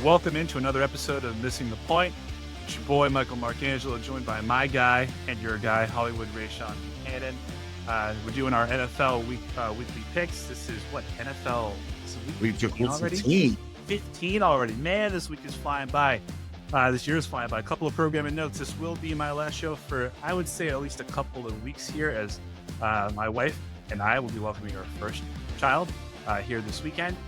Welcome into another episode of Missing the Point. It's your boy, Michael Marcangelo, joined by my guy and your guy, Hollywood Rayshon Buchanan. We're doing our NFL weekly picks. This is what, NFL? This is week 15 already? 15 already. Man, this week is flying by. This year is flying by. A couple of programming notes. This will be my last show for, I would say, at least a couple of weeks here, as my wife and I will be welcoming our first child here this weekend.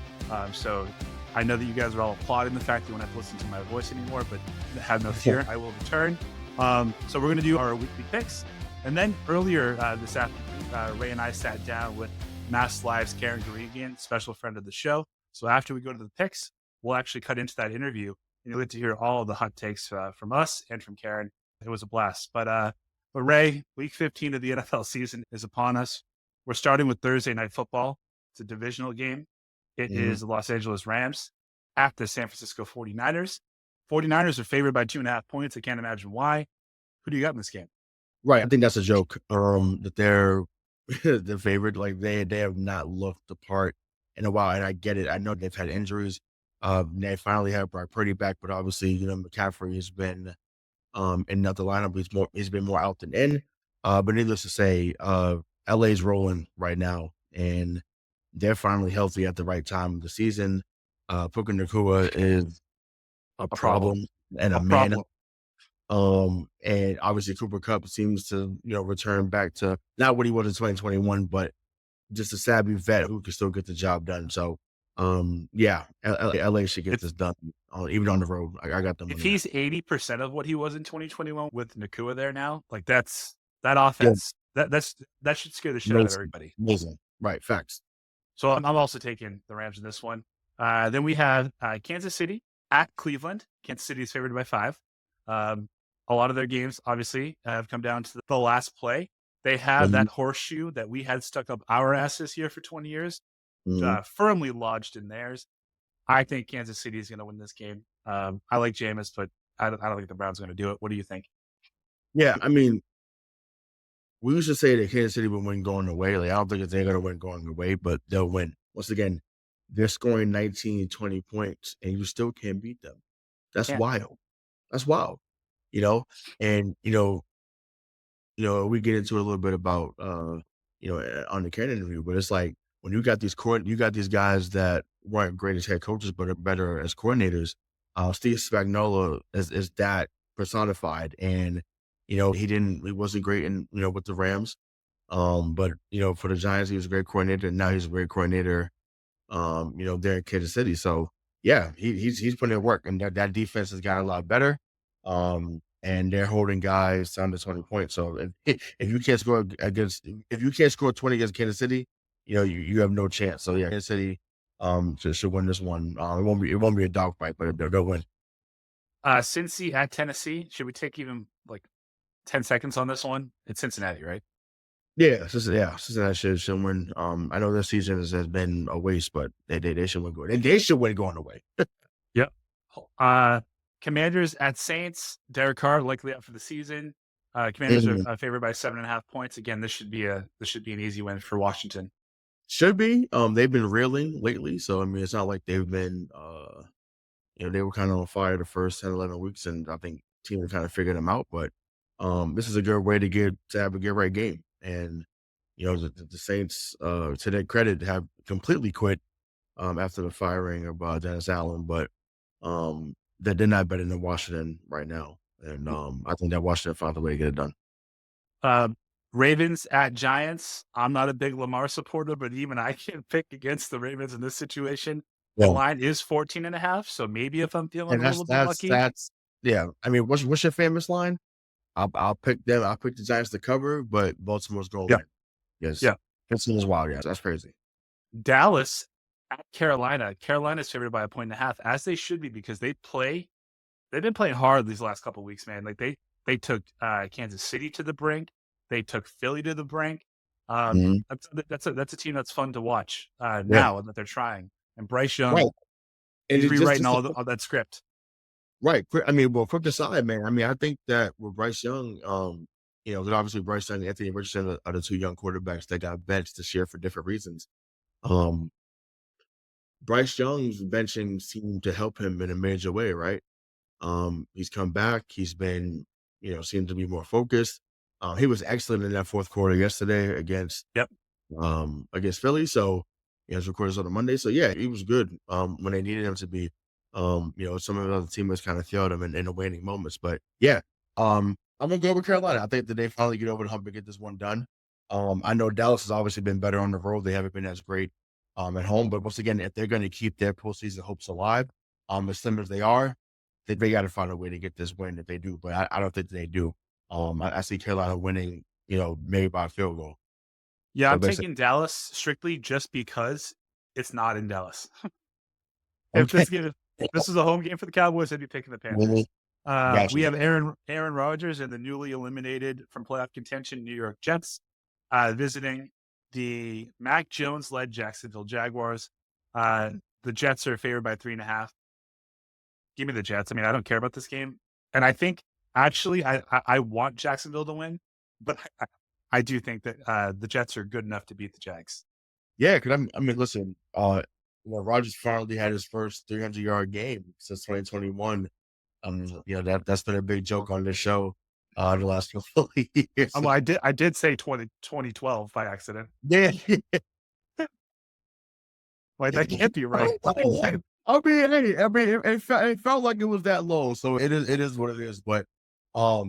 So I know that you guys are all applauding the fact that you won't have to listen to my voice anymore, but have no fear, I will return. So we're going to do our weekly picks. And then earlier this afternoon, Ray and I sat down with MassLive's Karen Gurigian, special friend of the show. So after we go to the picks, we'll actually cut into that interview, and you'll get to hear all of the hot takes from us and from Karen. It was a blast. But Ray, week 15 of the NFL season is upon us. We're starting with Thursday Night Football. It's a divisional game. It is the Los Angeles Rams at the San Francisco 49ers. 49ers are favored by 2.5 points. I can't imagine why. Who do you got in this game? Right. I think that's a joke. That they're the favorite. Like they have not looked the part in a while. And I get it. I know they've had injuries. They finally have Brock Purdy back, but obviously, McCaffrey has been in the lineup. He's been more out than in. But needless to say, LA's rolling right now, and they're finally healthy at the right time of the season. Puka Nacua is a problem and a man. And obviously Cooper Kupp seems to, return back to not what he was in 2021, but just a savvy vet who can still get the job done. So, LA should get this done, even on the road. I got them. If he's 80% of what he was in 2021 with Nacua there now, like that offense, that should scare the shit out of everybody. Amazing. Right. Facts. So I'm also taking the Rams in this one. Then we have Kansas City at Cleveland. Kansas City is favored by 5. A lot of their games, obviously, have come down to the last play. They have that horseshoe that we had stuck up our ass this year for 20 years, firmly lodged in theirs. I think Kansas City is going to win this game. I like Jameis, but I don't think the Browns are going to do it. What do you think? Yeah, I mean, we used to say that Kansas City would win going away. Like, I don't think they're going to win going away, but they'll win. Once again, they're scoring 19, 20 points, and you still can't beat them. That's wild. That's wild. And, we get into a little bit about, on the Karen interview, but it's like when you got these guys that weren't great as head coaches, but are better as coordinators. Steve Spagnuolo is that personified, and he wasn't great in with the Rams, but for the Giants he was a great coordinator, and now he's a great coordinator, there in Kansas City. So yeah, he's putting in work, and that defense has gotten a lot better. And they're holding guys under 20 points. So if you can't score 20 against Kansas City, you have no chance. So yeah, Kansas City should win this one. It won't be a dogfight, but they'll win. Cincy at Tennessee. Should we take even like 10 seconds on this one? It's Cincinnati, right? Yeah, Cincinnati should win. I know this season has been a waste, but they should win. They should win going away. Yep. Commanders at Saints. Derek Carr likely out for the season. Commanders are favored by 7.5 points. Again, this should be an easy win for Washington. Should be. They've been reeling lately, so I mean, it's not like they've been. They were kind of on fire the first 10, 11 weeks, and I think teams kind of figured them out. But this is a good way to have a get right game, and the Saints, to their credit, have completely quit after the firing of Dennis Allen, but they're not better than Washington right now. And I think that Washington found a way to get it done. Ravens at Giants. I'm not a big Lamar supporter, but even I can't pick against the Ravens in this situation. The line is 14.5, so maybe if I'm feeling a little bit lucky. I mean, what's your famous line? I'll pick them. I'll pick the Giants to cover, but Baltimore's going to win. Yes. Yeah. 15 is wild. Yeah, that's crazy. Dallas at Carolina. Carolina's favored by 1.5, as they should be, because they've been playing hard these last couple of weeks, man. Like they took Kansas City to the brink. They took Philly to the brink. That's a team that's fun to watch now that they're trying. And Bryce Young is rewriting all that script. Right. I mean, well, quick aside, man. I mean, I think that with Bryce Young, that obviously Bryce Young and Anthony Richardson are the two young quarterbacks that got benched this year for different reasons. Bryce Young's benching seemed to help him in a major way, right? He's come back. He's been, seemed to be more focused. He was excellent in that fourth quarter yesterday Yep. against Philly. So he has recorded on a Monday. So yeah, he was good when they needed him to be. Some of the other teammates kind of failed him in the waning moments. But yeah, I'm gonna go with Carolina. I think that they finally get over the hump and get this one done. I know Dallas has obviously been better on the road. They haven't been as great at home. But once again, if they're going to keep their postseason hopes alive, as slim as they are, they got to find a way to get this win if they do. But I don't think they do. I see Carolina winning, maybe by a field goal. Yeah, So I'm basically, taking Dallas strictly just because it's not in Dallas. If okay. this is a home game for the Cowboys, I'd be picking the Panthers. Really? Gotcha. We have Aaron Rodgers and the newly eliminated from playoff contention New York Jets visiting the Mac Jones-led Jacksonville Jaguars. The Jets are favored by 3.5. Give me the Jets. I mean, I don't care about this game, and I think actually I want Jacksonville to win, but I do think that the Jets are good enough to beat the Jags. Yeah, because I mean, listen, Rodgers finally had his first 300-yard game since 2021. That's been a big joke on this show the last couple of years. Well, I did say 2012 by accident. Yeah. Like that can't be right. I mean, hey, it felt like it was that low, so it is what it is. But I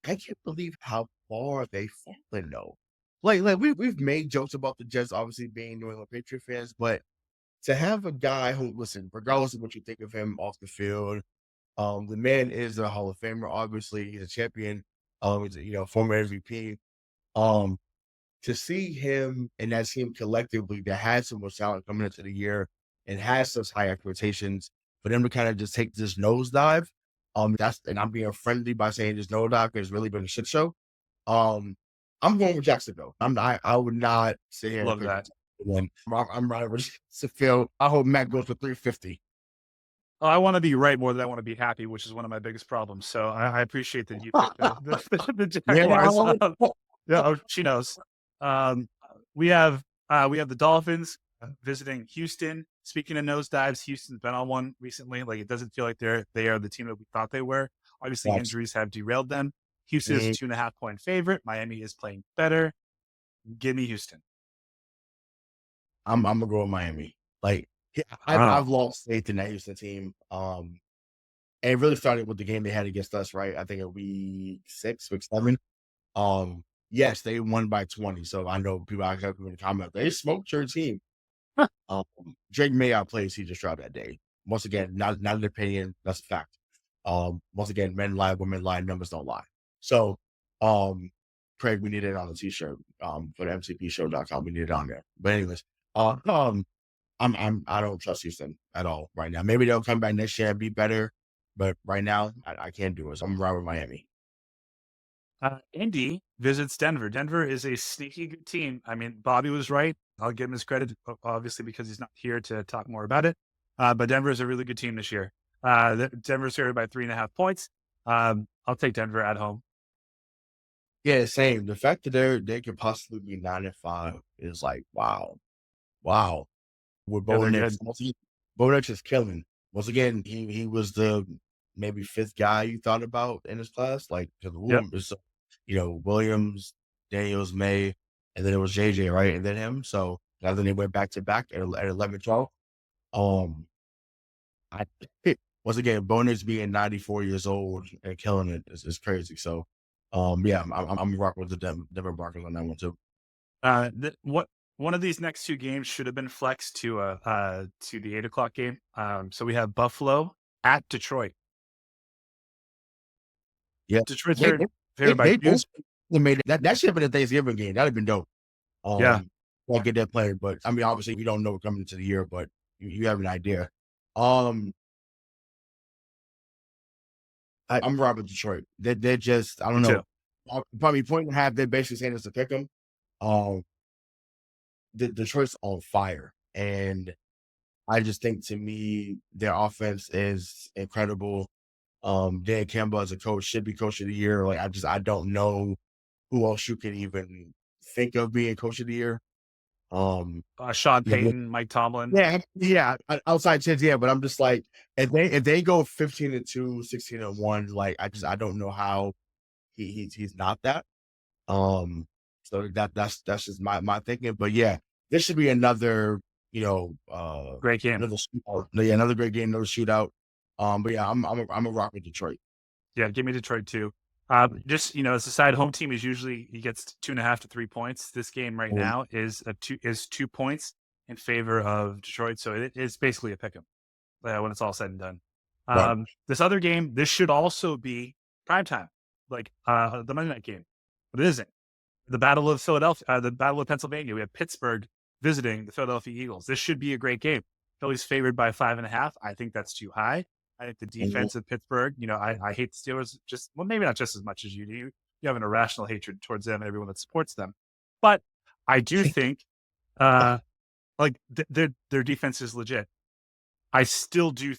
can't believe how far they've fallen though. Like we've made jokes about the Jets obviously being New England Patriot fans, but to have a guy who, listen, regardless of what you think of him off the field, the man is a Hall of Famer. Obviously, he's a champion. He's a former MVP. Um, to see him and that team collectively that had so much talent coming into the year and has such high expectations, for them to kind of just take this nosedive, and I'm being friendly by saying this nosedive because it's really been a shit show. Um, I'm going with Jacksonville. I would not sit here Love and pick that. one. I'm right with Phil. I hope Matt goes for 350. Oh, I want to be right more than I want to be happy, which is one of my biggest problems. So I appreciate that you picked the Jaguars. Yeah, she knows. We have the Dolphins visiting Houston. Speaking of nosedives, Houston's been on one recently. Like it doesn't feel like they are the team that we thought they were. Obviously, injuries have derailed them. Houston is a 2.5-point favorite. Miami is playing better. Give me Houston. I'm gonna go with Miami. Like I've lost faith in that Houston team. And it really started with the game they had against us, right? I think in week 6, week 7. Yes, they won by 20. So I know people out there in the comments, they smoked your team. Drake May outplayed CJ Stroud that day. Once again, not an opinion, that's a fact. Once again, men lie, women lie, numbers don't lie. So Craig, we need it on a t-shirt for the mcpshow.com. We need it on there. But anyways, I don't trust Houston at all right now. Maybe they'll come back next year and be better, but right now I can't do it. So I'm right with Miami. Indy visits Denver. Denver is a sneaky good team. I mean, Bobby was right. I'll give him his credit, obviously, because he's not here to talk more about it. But Denver is a really good team this year. Denver's favored by 3.5 points. I'll take Denver at home. Yeah, same. The fact that they could possibly be 9-5 is like, wow. With Bo Nix. Bo Nix is killing. Once again, he was the maybe 5th guy you thought about in his class. Like, because Williams, Daniels, May, and then it was JJ, right? And then him. So then they went back to back at 11-12. Once again, Bo Nix being 94 years old and killing it is crazy. So, yeah, I'm rocking with the Denver Broncos on that one too. One of these next 2 games should have been flexed to the 8:00 game. So we have Buffalo at Detroit. Yeah, Detroit's favored by 2. They made that should have been a Thanksgiving game. That'd have been dope. Yeah, won't get that played, but I mean, obviously, we don't know coming into the year, but you have an idea. I'm right with Detroit. They're just, I don't know. Probably point and a half. They're basically saying it's to pick them. Detroit's on fire, and I just think to me their offense is incredible. Dan Campbell as a coach should be coach of the year. Like I don't know who else you can even think of being coach of the year. Sean Yeah, Payton, Mike Tomlin. outside chance, yeah. But I'm just like, if they go 15-2, 16-1, like I don't know how he's not that. So that's just my thinking. But yeah, this should be another, Great game. another shootout. Yeah, another great game, another shootout. But yeah, I'm a rock with Detroit. Yeah, give me Detroit too. Just as a side, home team is usually he gets 2.5 to 3 points. This game right Mhm. now is 2 points in favor of Detroit, so it is basically a pick 'em when it's all said and done. Right. This other game, this should also be prime time, like the Monday night game, but it isn't. The Battle of Philadelphia, the Battle of Pennsylvania. We have Pittsburgh visiting the Philadelphia Eagles. This should be a great game. Philly's favored by 5.5. I think that's too high. I think the Mhm. defense of Pittsburgh, I hate the Steelers maybe not just as much as you do. You have an irrational hatred towards them and everyone that supports them. But I do think, their defense is legit. I still do,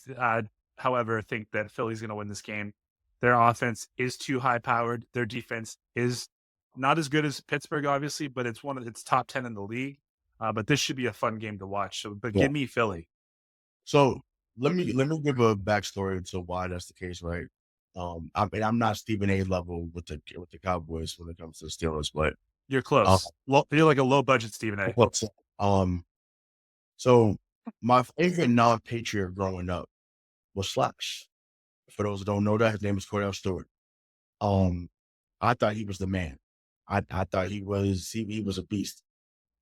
however, think that Philly's going to win this game. Their offense is too high powered. Their defense is not as good as Pittsburgh, obviously, but it's top 10 in the league. But this should be a fun game to watch. So, but Yeah. give me Philly. So let me give a backstory to why that's the case, right? I mean, I'm not Stephen A. level with the Cowboys when it comes to the Steelers, but You're uh, close. You're like a low budget Stephen A. what's so my favorite non-patriot growing up was Slash. For those who don't know that, his name is Cordell Stewart. Um, I thought he was the man. I thought he was a beast,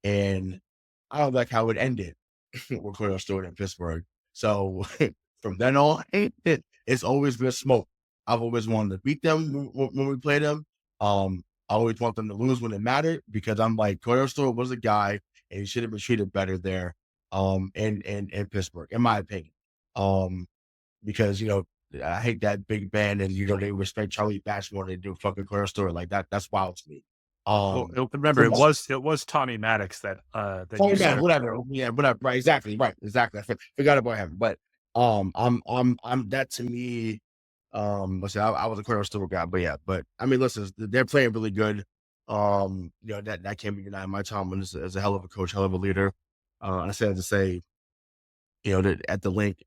and I don't like how it ended with Cordell Stewart in Pittsburgh. So from then on, it's always been smoke. I've always wanted to beat them when we play them. I always want them to lose when it mattered because I'm like Cordell Stewart was a guy and he should have been treated better there. In Pittsburgh, in my opinion. Um, because I hate that big band and they respect Charlie Batch more than they do fucking Cordell Stewart. Like that's wild to me. Well, Um, remember so it was Tommy Maddox that Oh yeah, usurped. whatever. Yeah, whatever. Right, exactly. Right, exactly. Forgot about him. But I'm that to me. Let's see, I was a Cordell Stewart guy, but yeah, but I mean, listen, they're playing really good. That can't be denied. My Tomlin is a hell of a coach, hell of a leader. I said to say, that at the link,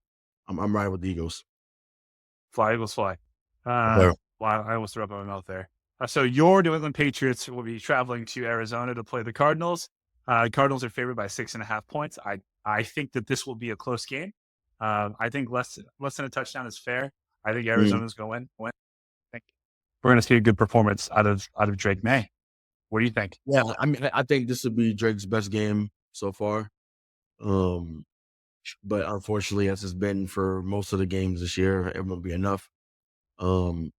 I'm riding with the Eagles. Fly, Eagles, fly. Okay. Wow, I almost threw up in my mouth there. So your New England Patriots will be traveling to Arizona to play the Cardinals. Cardinals are favored by 6.5 points. I think that this will be a close game. I think less than a touchdown is fair. I think Mm. Arizona's going to win. I think we're going to see a good performance out of Drake May. What do you think? Yeah, I mean, I think this will be Drake's best game so far. Um, but unfortunately, as it's been for most of the games this year, it won't be enough. Um,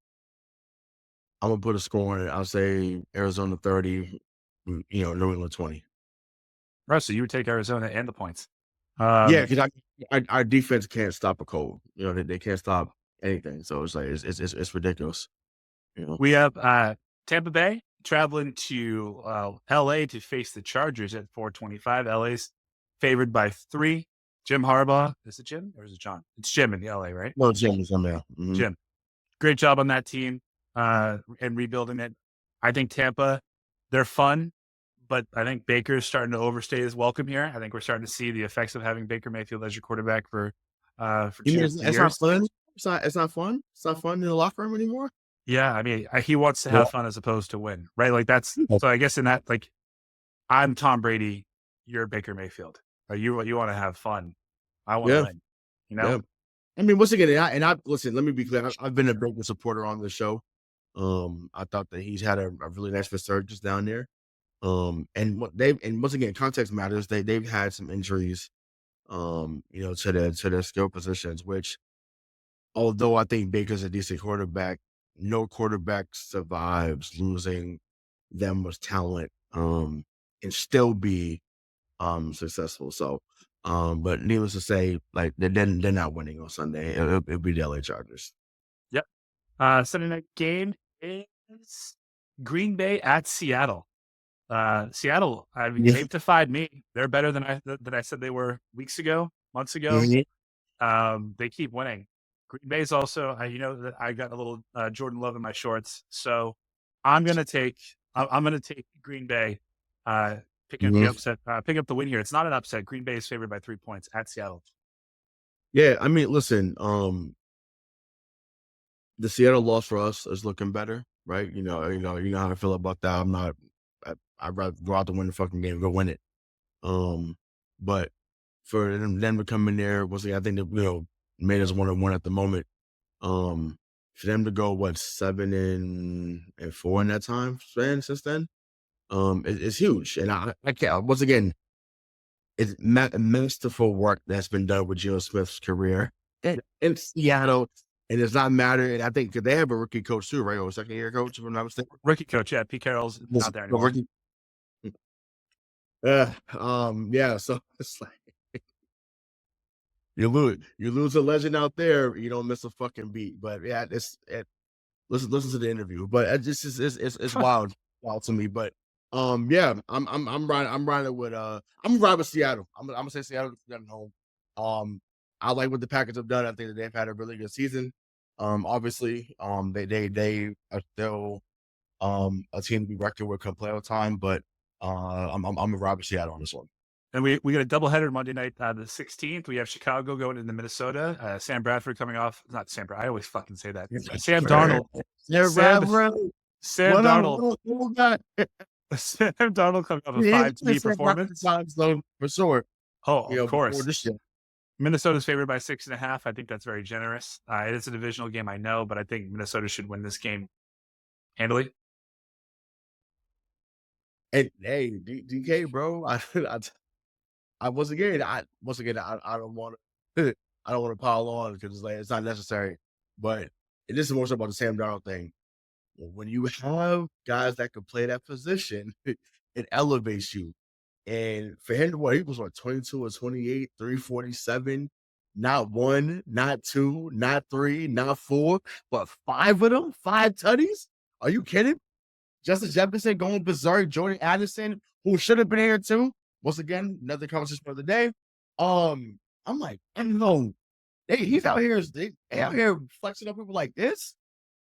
I'm gonna put a score on it. I'll say Arizona 30, New England 20. Right, so you would take Arizona and the points. Yeah, because our defense can't stop a cold. They can't stop anything. So it's like it's ridiculous. We have Tampa Bay traveling to LA to face the Chargers at 4:25. LA's favored by 3. Jim Harbaugh. Is it Jim or is it John? It's Jim in the LA, right? No, Jim is there. Mm-hmm. Jim. Great job on that team and rebuilding it. I think Tampa, they're fun, but I think Baker's starting to overstay his welcome here. I think we're starting to see the effects of having Baker Mayfield as your quarterback for You two mean to it's 3 not years. fun? It's not fun. It's not fun in the locker room anymore. Yeah, I mean, he wants to Yeah. have fun as opposed to win, right? Like that's so. I guess in that, like, I'm Tom Brady, you're Baker Mayfield. You want to have fun. I want to Yeah. win. You know, Yeah. I mean, once again, and I listen. Let me be clear. I've been a Baker supporter on the show. I thought that he's had a really nice resurgence down there. And once again, context matters. They've had some injuries, to their skill positions, which although I think Baker's a decent quarterback, no quarterback survives losing them with talent, and still be successful. So, but needless to say, like they're not winning on Sunday. It'll be the LA Chargers. yep. Sunday night game is Green Bay at Seattle. Seattle, I mean, Yeah. they've defied me. They're better than I said they were weeks ago, months ago. Mhm. They keep winning. Green Bay's also, that I got a little Jordan Love in my shorts, so I'm gonna take Green Bay picking up the upset, picking up the win here. It's not an upset. Green Bay is favored by 3 points at Seattle. Yeah, I mean, listen, the Seattle loss for us is looking better, right? You know how I feel about that. I'd rather go out to win the fucking game, go win it. But for them to come in there, once again, I think that made us 1-1 at the moment. For them to go 7-4 in that time span since then, it's huge. And I can't once again, it's masterful work that's been done with Geno Smith's career in Seattle. And it's not matter. And I think they have a rookie coach too, right? Or a second-year coach, if I'm not mistaken. Rookie coach, yeah. Pete Carroll's not there anymore. Yeah. So it's like you lose a legend out there, you don't miss a fucking beat. But yeah, listen to the interview. But it's wild to me. But yeah, I'm riding with Seattle. I'm gonna say Seattle at home. I like what the Packers have done. I think that they've had a really good season. Obviously, they are still a team to be reckoned with come playoff time, but I'm gonna ride with Seattle on this one. And we got a doubleheader Monday night, the 16th. We have Chicago going into Minnesota. Sam Bradford coming off. Not Sam Bradford. I always fucking say that. Sam Darnold. Sam Darnold. Sam Darnold coming off a 5 TD performance. For sure. Oh, of course. Minnesota's favored by 6.5. I think that's very generous. It is a divisional game, I know, but I think Minnesota should win this game handily. And hey, DK, bro, I once again, I don't want to pile on because it's not necessary. But this is more so about the Sam Darnold thing. When you have guys that can play that position, it elevates you. And for him, he was 22 or 28, 347, not 1, not 2, not 3, not 4, but 5 of them, 5 tutties. Are you kidding? Justin Jefferson going berserk, Jordan Addison, who should have been here too. Once again, another conversation for the day. I'm like, I don't know. He's out here flexing up people like this.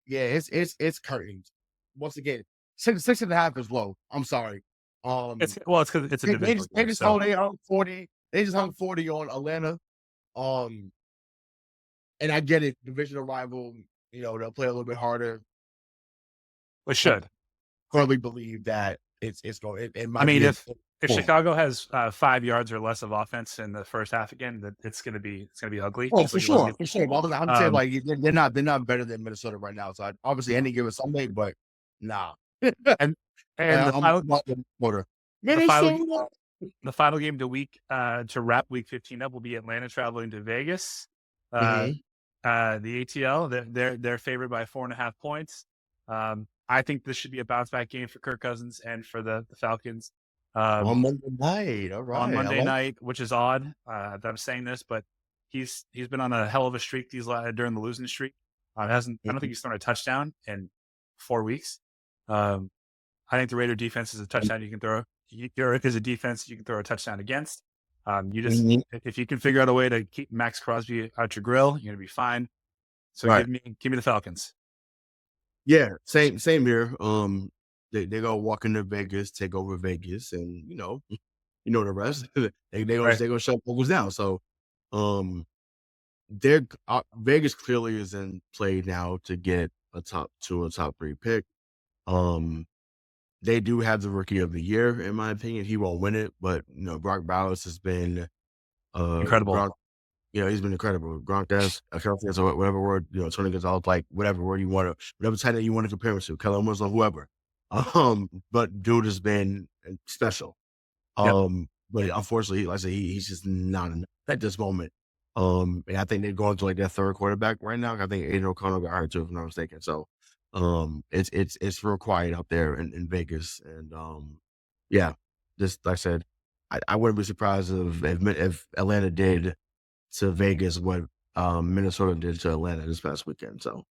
Yeah, it's curtains. Once again, 6.5 is low. I'm sorry. It's because it's a division. They just hung 40. They just hung 40 on Atlanta. And I get it, divisional rival. They'll play a little bit harder. It should. Hardly believe that it's going. It might. I mean, if Chicago has 5 yards or less of offense in the first half again, that it's gonna be ugly. Oh, for sure. I'm saying like they're not better than Minnesota right now. So obviously any given Sunday, but nah. And the final game to wrap week 15 up will be Atlanta traveling to Vegas. The ATL, they're favored by 4.5 points. I think this should be a bounce back game for Kirk Cousins and for the Falcons. On Monday night, all right. On Monday night, which is odd that I'm saying this, but he's been on a hell of a streak during the losing streak. I don't think he's thrown a touchdown in 4 weeks. I think the Raider defense is a touchdown you can throw. Europe is a defense you can throw a touchdown against. If you can figure out a way to keep Max Crosby out your grill, you're gonna be fine. So give me the Falcons. Yeah, same here. They go walk into Vegas, take over Vegas, and you know the rest. they gonna shut Bengals down. So, Vegas clearly is in play now to get a top 2 or top 3 pick. They do have the rookie of the year, in my opinion. He won't win it, but Brock Bowers has been incredible. He's been incredible. Gronk has or whatever word, Tony Gonzalez, like whatever word you want to, whatever tight end you want to compare him to, Kellen Winslow, whoever. But dude has been special. But unfortunately, like I said, he's just not enough at this moment. And I think they're going to like their third quarterback right now. I think Aiden O'Connell got hurt too, if I'm not mistaken. So, it's real quiet out there in Vegas, and yeah, just like I said, I wouldn't be surprised if Atlanta did to Vegas what Minnesota did to Atlanta this past weekend. So,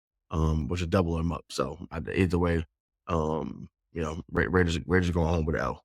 which would double them up. So either way, Raiders going home with an L.